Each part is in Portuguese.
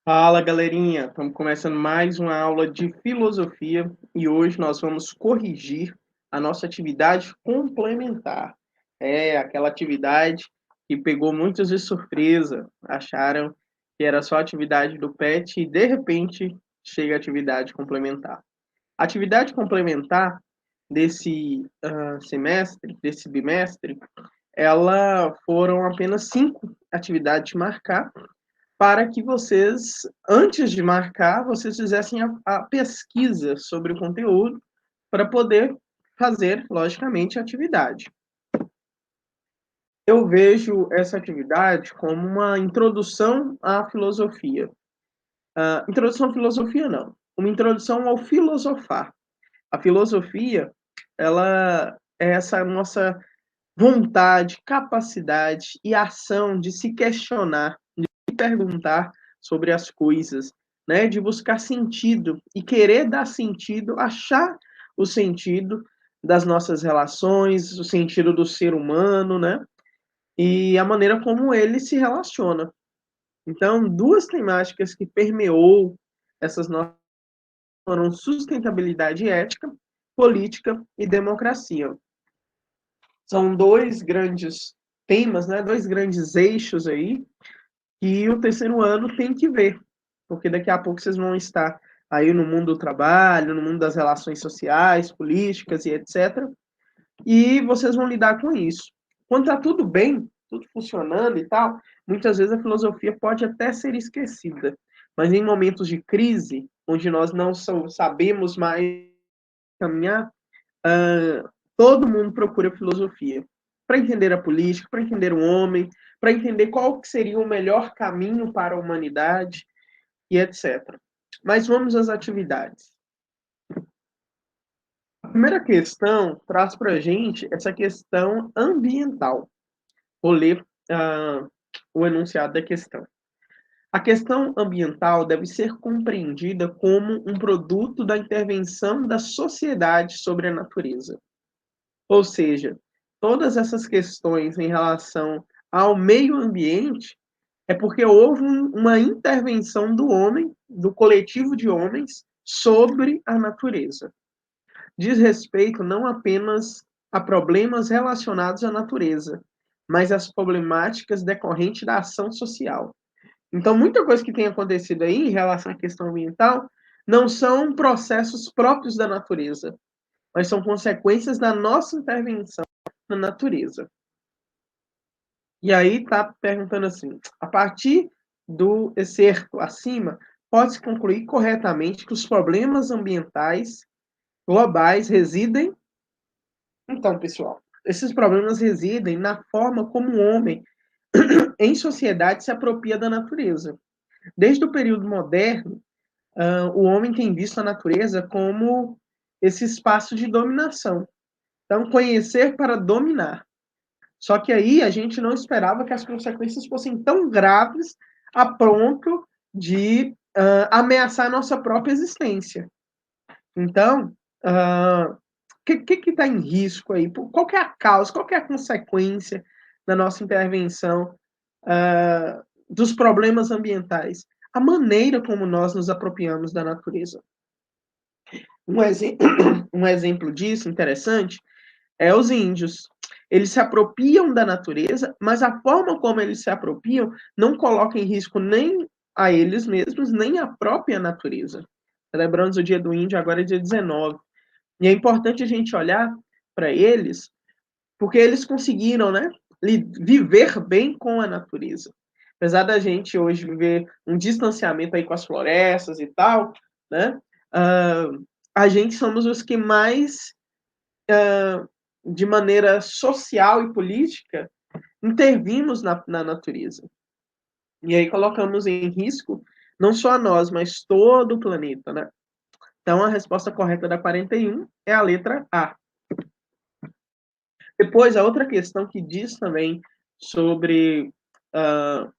Fala, galerinha! Estamos começando mais uma aula de filosofia e hoje nós vamos corrigir a nossa atividade complementar. É aquela atividade que pegou muitos de surpresa, acharam que era só atividade do PET e de repente chega a atividade complementar. A atividade complementar desse semestre, desse bimestre, ela foram apenas 5 atividades de marcar para que vocês, antes de marcar, vocês fizessem a pesquisa sobre o conteúdo para poder fazer, logicamente, a atividade. Eu vejo essa atividade como uma introdução à filosofia. Introdução à filosofia, não. Uma introdução ao filosofar. A filosofia, ela é essa nossa vontade, capacidade e ação de se questionar, perguntar sobre as coisas, né? De buscar sentido e querer dar sentido, achar o sentido das nossas relações, o sentido do ser humano, né? E a maneira como ele se relaciona. Então, duas temáticas que permeou essas nossas foram sustentabilidade ética, política e democracia. São dois grandes temas, né? Dois grandes eixos aí que o terceiro ano tem que ver, porque daqui a pouco vocês vão estar aí no mundo do trabalho, no mundo das relações sociais, políticas e etc. E vocês vão lidar com isso. Quando está tudo bem, tudo funcionando e tal, muitas vezes a filosofia pode até ser esquecida. Mas em momentos de crise, onde nós não sabemos mais caminhar, todo mundo procura filosofia para entender a política, para entender o homem, para entender qual que seria o melhor caminho para a humanidade e etc. Mas vamos às atividades. A primeira questão traz para a gente essa questão ambiental. Vou ler o enunciado da questão. A questão ambiental deve ser compreendida como um produto da intervenção da sociedade sobre a natureza. Ou seja, todas essas questões em relação ao meio ambiente é porque houve uma intervenção do homem, do coletivo de homens, sobre a natureza. Diz respeito não apenas a problemas relacionados à natureza, mas às problemáticas decorrentes da ação social. Então, muita coisa que tem acontecido aí em relação à questão ambiental não são processos próprios da natureza, mas são consequências da nossa intervenção na natureza. E aí está perguntando assim, a partir do excerto acima, pode-se concluir corretamente que os problemas ambientais globais residem... Então, pessoal, esses problemas residem na forma como o homem, em sociedade, se apropria da natureza. Desde o período moderno, o homem tem visto a natureza como esse espaço de dominação. Então, conhecer para dominar. Só que aí a gente não esperava que as consequências fossem tão graves a ponto de ameaçar a nossa própria existência. Então, o que está em risco aí? Qual que é a causa, qual que é a consequência da nossa intervenção dos problemas ambientais? A maneira como nós nos apropriamos da natureza. Um exemplo disso, interessante, é os índios. Eles se apropriam da natureza, mas a forma como eles se apropriam não coloca em risco nem a eles mesmos, nem a própria natureza. Celebramos o Dia do Índio, agora é dia 19. E é importante a gente olhar para eles, porque eles conseguiram, né, viver bem com a natureza. Apesar da gente hoje viver um distanciamento aí com as florestas e tal, né, a gente somos os que mais de maneira social e política, intervimos na natureza. E aí colocamos em risco não só a nós, mas todo o planeta, né? Então, a resposta correta da 41 é a letra A. Depois, a outra questão que diz também sobre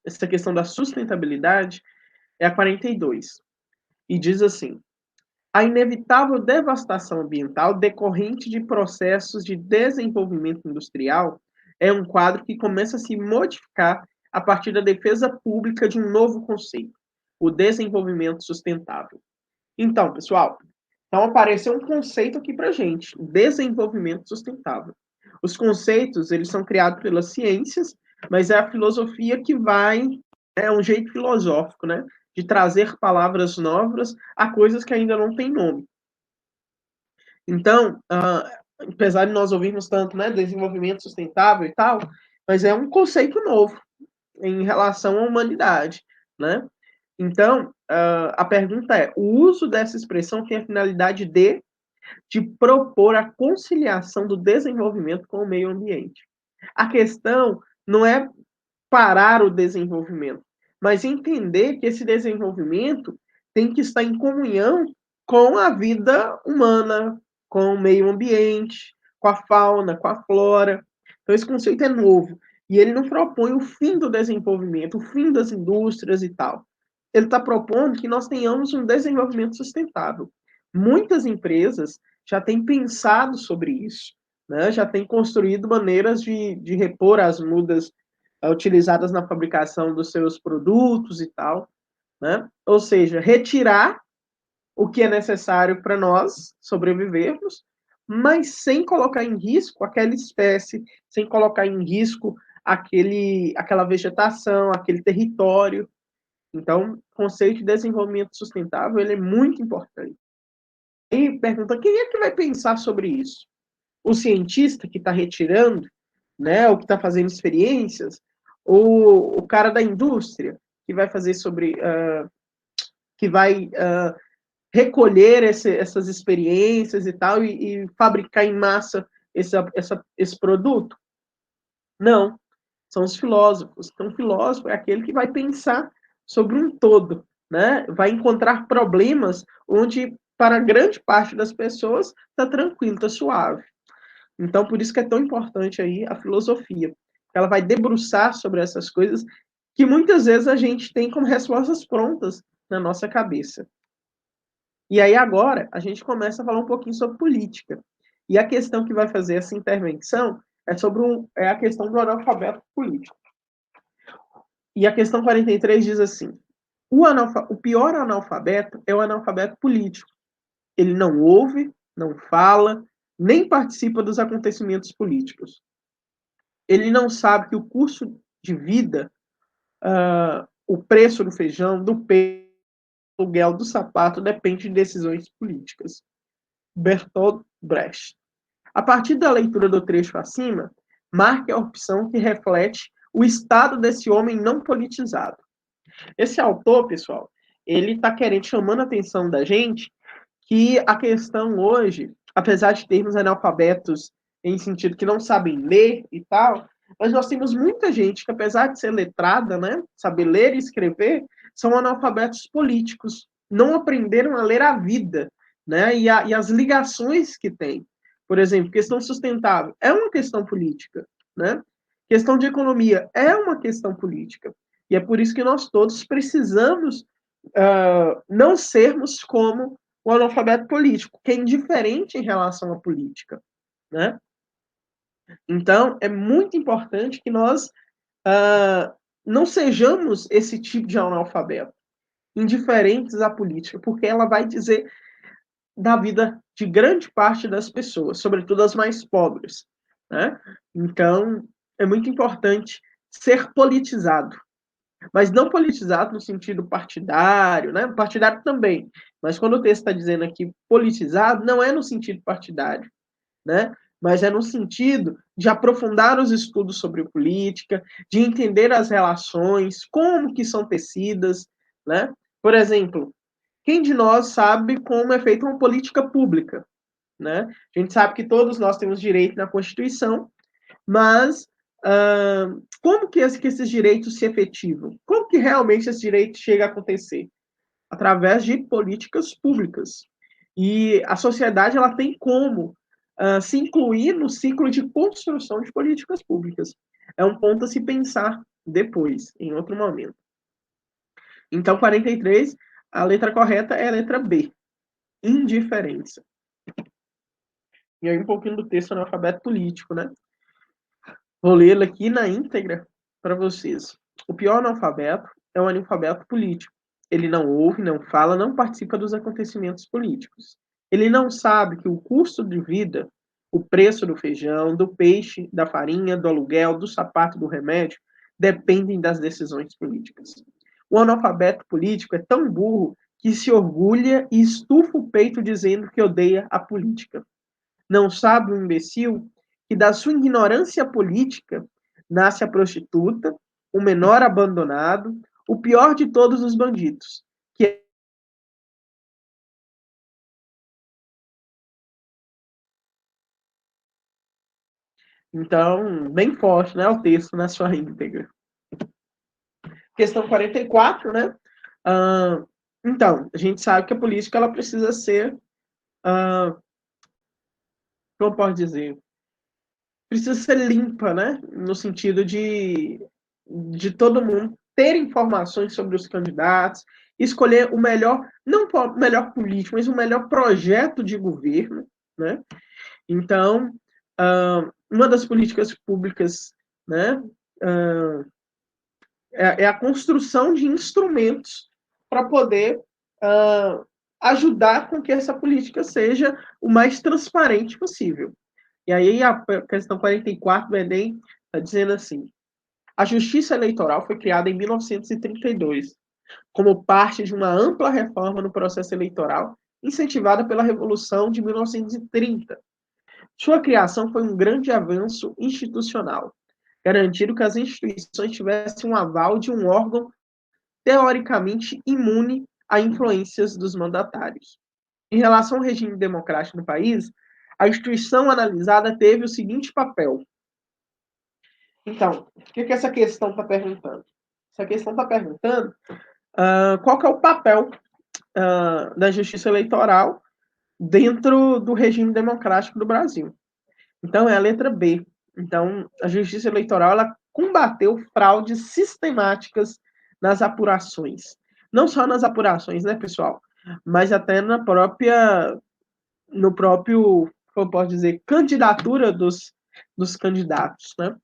essa questão da sustentabilidade é a 42. E diz assim: a inevitável devastação ambiental decorrente de processos de desenvolvimento industrial é um quadro que começa a se modificar a partir da defesa pública de um novo conceito, o desenvolvimento sustentável. Então, pessoal, então apareceu um conceito aqui para gente, desenvolvimento sustentável. Os conceitos, eles são criados pelas ciências, mas é a filosofia que vai, é um jeito filosófico, né, de trazer palavras novas a coisas que ainda não têm nome. Então, apesar de nós ouvirmos tanto, né, desenvolvimento sustentável e tal, mas é um conceito novo em relação à humanidade, né? Então, a pergunta é: o uso dessa expressão tem a finalidade de propor a conciliação do desenvolvimento com o meio ambiente. A questão não é parar o desenvolvimento, mas entender que esse desenvolvimento tem que estar em comunhão com a vida humana, com o meio ambiente, com a fauna, com a flora. Então, esse conceito é novo. E ele não propõe o fim do desenvolvimento, o fim das indústrias e tal. Ele está propondo que nós tenhamos um desenvolvimento sustentável. Muitas empresas já têm pensado sobre isso, né? Já têm construído maneiras de repor as mudas utilizadas na fabricação dos seus produtos e tal, né? Ou seja, retirar o que é necessário para nós sobrevivermos, mas sem colocar em risco aquela espécie, sem colocar em risco aquela vegetação, aquele território. Então, o conceito de desenvolvimento sustentável ele é muito importante. E pergunta, quem é que vai pensar sobre isso? O cientista que está retirando, né, o que está fazendo experiências, ou o cara da indústria que vai fazer sobre, que vai recolher essas experiências e tal e fabricar em massa esse produto? Não, são os filósofos. Então, o filósofo é aquele que vai pensar sobre um todo, né? Vai encontrar problemas onde, para grande parte das pessoas, está tranquilo, está suave. Então, por isso que é tão importante aí a filosofia. Ela vai debruçar sobre essas coisas que muitas vezes a gente tem como respostas prontas na nossa cabeça. E aí agora a gente começa a falar um pouquinho sobre política. E a questão que vai fazer essa intervenção é a questão do analfabeto político. E a questão 43 diz assim: o pior analfabeto é o analfabeto político. Ele não ouve, não fala, nem participa dos acontecimentos políticos. Ele não sabe que o custo de vida, o preço do feijão, do peixe, do aluguel, do sapato, depende de decisões políticas. Bertolt Brecht. A partir da leitura do trecho acima, marque a opção que reflete o estado desse homem não politizado. Esse autor, pessoal, ele está querendo, chamando a atenção da gente, que a questão hoje, apesar de termos analfabetos em sentido que não sabem ler e tal, mas nós temos muita gente que, apesar de ser letrada, né, saber ler e escrever, são analfabetos políticos, não aprenderam a ler a vida, né, e as ligações que tem. Por exemplo, questão sustentável é uma questão política, né? Questão de economia é uma questão política. E é por isso que nós todos precisamos não sermos como o analfabeto político, que é indiferente em relação à política, né? Então, é muito importante que nós não sejamos esse tipo de analfabeto, indiferentes à política, porque ela vai dizer da vida de grande parte das pessoas, sobretudo as mais pobres, né? Então, é muito importante ser politizado, mas não politizado no sentido partidário, né? Partidário também, mas quando o texto está dizendo aqui politizado, não é no sentido partidário, né? Mas é no sentido de aprofundar os estudos sobre política, de entender as relações, como que são tecidas, né? Por exemplo, quem de nós sabe como é feita uma política pública, né? A gente sabe que todos nós temos direito na Constituição, mas como que esses direitos se efetivam? Como que realmente esse direito chega a acontecer? Através de políticas públicas. E a sociedade ela tem como se incluir no ciclo de construção de políticas públicas. É um ponto a se pensar depois, em outro momento. Então, 43, a letra correta é a letra B, indiferença. E aí um pouquinho do texto analfabeto político, né? Vou lê-lo aqui na íntegra para vocês. O pior analfabeto é o analfabeto político. ele não ouve, não fala, não participa dos acontecimentos políticos. Ele não sabe que o custo de vida, o preço do feijão, do peixe, da farinha, do aluguel, do sapato, do remédio, dependem das decisões políticas. O analfabeto político é tão burro que se orgulha e estufa o peito dizendo que odeia a política. Não sabe o imbecil que da sua ignorância política nasce a prostituta, o menor abandonado, o pior de todos os bandidos, que é. Então, bem forte, né, o texto na sua íntegra. Questão 44, né? Então, a gente sabe que a política ela precisa ser, como pode dizer, precisa ser limpa, né? No sentido de todo mundo ter informações sobre os candidatos, escolher o melhor, não o melhor político, mas o melhor projeto de governo, né? Então, uma das políticas públicas, né, é a construção de instrumentos para poder ajudar com que essa política seja o mais transparente possível. E aí a questão 44 do Enem está dizendo assim: a Justiça Eleitoral foi criada em 1932, como parte de uma ampla reforma no processo eleitoral, incentivada pela Revolução de 1930. Sua criação foi um grande avanço institucional, garantindo que as instituições tivessem um aval de um órgão teoricamente imune a influências dos mandatários. Em relação ao regime democrático no país, a instituição analisada teve o seguinte papel. Então, o que essa questão está perguntando? Essa questão está perguntando qual que é o papel da justiça eleitoral dentro do regime democrático do Brasil. Então, é a letra B. Então, a justiça eleitoral ela combateu fraudes sistemáticas nas apurações. Não só nas apurações, né, pessoal? Mas até no próprio, como eu posso dizer, candidatura dos candidatos, né?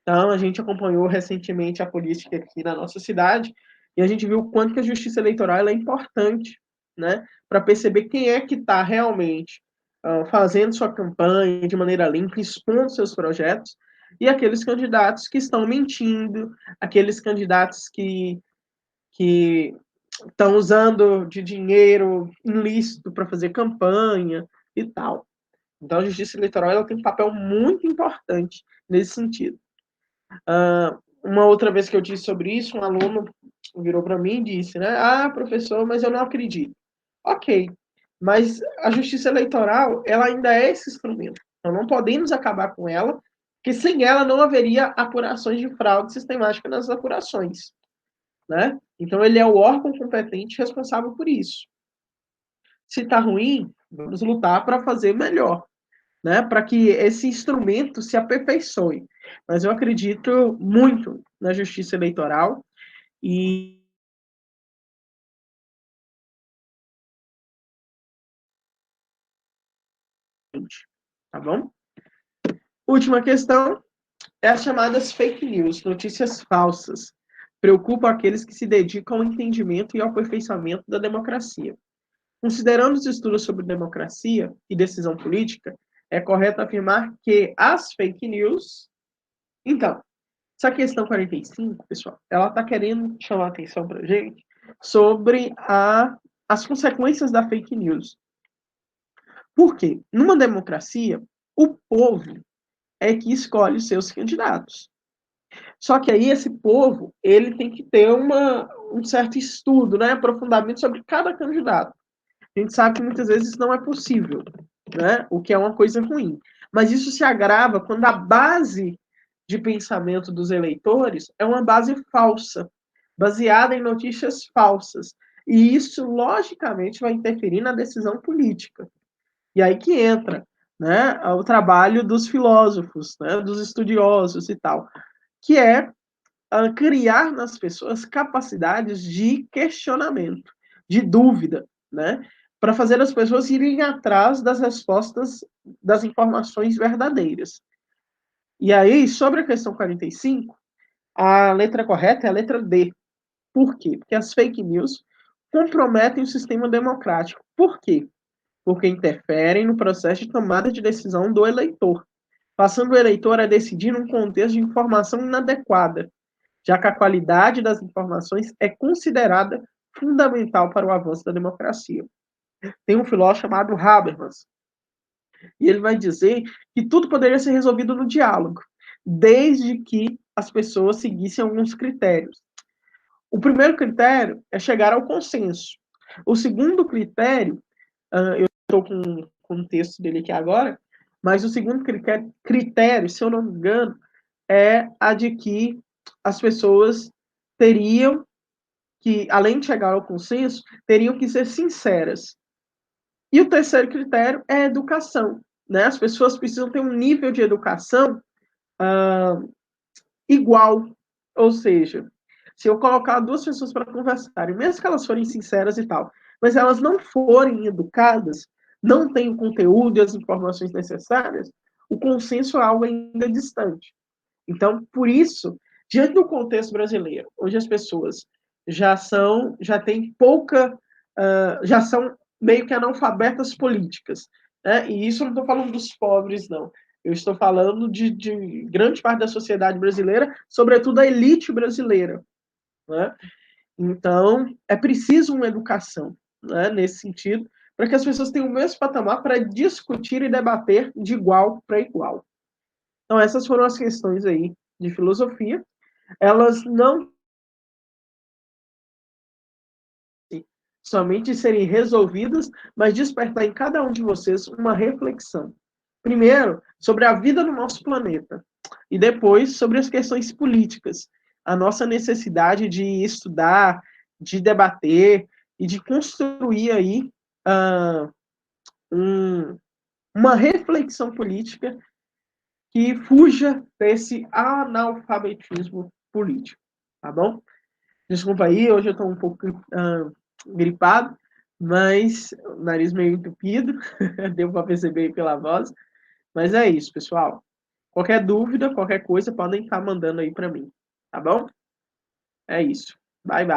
Então, a gente acompanhou recentemente a política aqui na nossa cidade e a gente viu o quanto que a justiça eleitoral é importante, né, para perceber quem é que está realmente fazendo sua campanha de maneira limpa, expondo seus projetos, e aqueles candidatos que estão mentindo, aqueles candidatos que estão usando de dinheiro ilícito para fazer campanha e tal. Então, a justiça eleitoral ela tem um papel muito importante nesse sentido. Uma outra vez que eu disse sobre isso, um aluno virou para mim e disse, né? Ah, professor, mas eu não acredito. Ok, mas a justiça eleitoral, ela ainda é esse instrumento. Então, não podemos acabar com ela, porque sem ela não haveria apurações de fraude sistemática nas apurações, né? Então, ele é o órgão competente responsável por isso. Se está ruim, vamos lutar para fazer melhor, né, para que esse instrumento se aperfeiçoe. Mas eu acredito muito na justiça eleitoral e tá bom? Última questão é as chamadas fake news, notícias falsas. Preocupam aqueles que se dedicam ao entendimento e ao aperfeiçoamento da democracia. Considerando os estudos sobre democracia e decisão política, é correto afirmar que as fake news. Então, essa questão 45, pessoal, ela está querendo chamar a atenção para a gente sobre as consequências da fake news. Por quê? Numa democracia, o povo é que escolhe os seus candidatos. Só que aí esse povo, ele tem que ter um certo estudo, né, aprofundamento sobre cada candidato. A gente sabe que muitas vezes isso não é possível, né, o que é uma coisa ruim. Mas isso se agrava quando a base de pensamento dos eleitores é uma base falsa, baseada em notícias falsas. E isso, logicamente, vai interferir na decisão política. E aí que entra, né, o trabalho dos filósofos, né, dos estudiosos e tal, que é criar nas pessoas capacidades de questionamento, de dúvida, né, para fazer as pessoas irem atrás das respostas, das informações verdadeiras. E aí, sobre a questão 45, a letra correta é a letra D. Por quê? Porque as fake news comprometem o sistema democrático. Por quê? Porque interferem no processo de tomada de decisão do eleitor, passando o eleitor a decidir num contexto de informação inadequada, já que a qualidade das informações é considerada fundamental para o avanço da democracia. Tem um filósofo chamado Habermas, e ele vai dizer que tudo poderia ser resolvido no diálogo, desde que as pessoas seguissem alguns critérios. O primeiro critério é chegar ao consenso. O segundo critério, eu estou com o texto dele aqui agora, mas o segundo critério, se eu não me engano, é a de que as pessoas teriam que, além de chegar ao consenso, teriam que ser sinceras. E o terceiro critério é a educação. Né? As pessoas precisam ter um nível de educação igual. Ou seja, se eu colocar duas pessoas para conversarem, mesmo que elas forem sinceras e tal, mas elas não forem educadas, não têm o conteúdo e as informações necessárias, o consenso é algo ainda distante. Então, por isso, diante do contexto brasileiro, onde as pessoas já têm pouca, já são meio que analfabetas políticas, né? E isso eu não estou falando dos pobres, não. Eu estou falando de grande parte da sociedade brasileira, sobretudo a elite brasileira, né? Então, é preciso uma educação, né, nesse sentido, para que as pessoas tenham o mesmo patamar para discutir e debater de igual para igual. Então, essas foram as questões aí de filosofia. Elas não somente serem resolvidas, mas despertar em cada um de vocês uma reflexão. Primeiro, sobre a vida no nosso planeta, e depois sobre as questões políticas, a nossa necessidade de estudar, de debater e de construir aí uh, uma reflexão política que fuja desse analfabetismo político, tá bom? Desculpa aí, hoje eu estou um pouco gripado, mas o nariz meio entupido, deu para perceber aí pela voz. Mas é isso, pessoal. Qualquer dúvida, qualquer coisa, podem estar mandando aí para mim, tá bom? É isso. Bye, bye.